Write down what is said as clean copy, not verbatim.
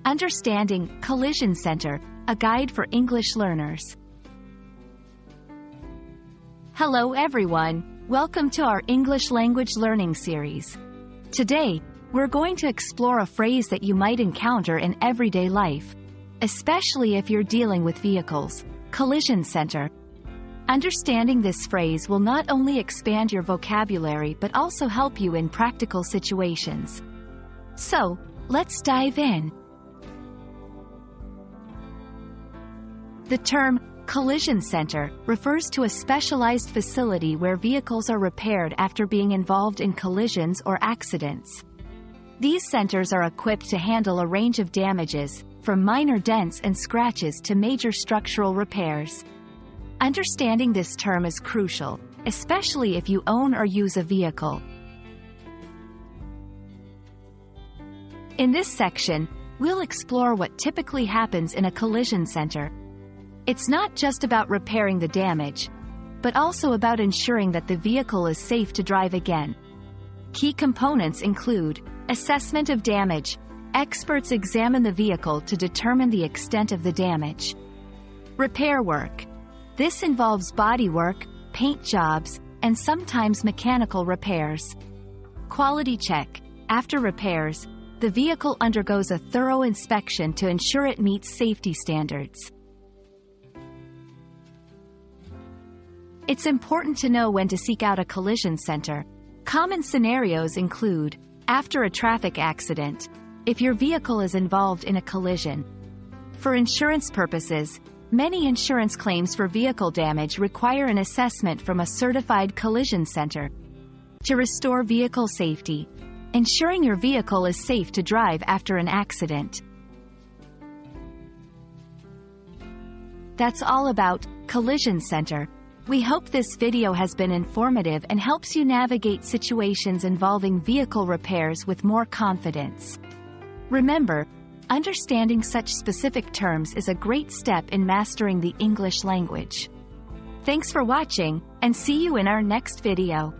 Understanding Collision Center, a guide for English learners. Hello everyone, welcome to our English language learning series. Today, we're going to explore a phrase that you might encounter in everyday life, especially if you're dealing with vehicles: collision center. Understanding this phrase will not only expand your vocabulary but also help you in practical situations. So, let's dive in. The term collision center refers to a specialized facility where vehicles are repaired after being involved in collisions or accidents. These centers are equipped to handle a range of damages, from minor dents and scratches to major structural repairs. Understanding this term is crucial, especially if you own or use a vehicle. In this section, we'll explore what typically happens in a collision center. It's not just about repairing the damage, but also about ensuring that the vehicle is safe to drive again. Key components include assessment of damage. Experts examine the vehicle to determine the extent of the damage. Repair work. This involves bodywork, paint jobs, and sometimes mechanical repairs. Quality check. After repairs, the vehicle undergoes a thorough inspection to ensure it meets safety standards. It's important to know when to seek out a collision center. Common scenarios include, after a traffic accident, if your vehicle is involved in a collision. For insurance purposes, many insurance claims for vehicle damage require an assessment from a certified collision center. To restore vehicle safety, ensuring your vehicle is safe to drive after an accident. That's all about collision center. We hope this video has been informative and helps you navigate situations involving vehicle repairs with more confidence. Remember, understanding such specific terms is a great step in mastering the English language. Thanks for watching, and see you in our next video.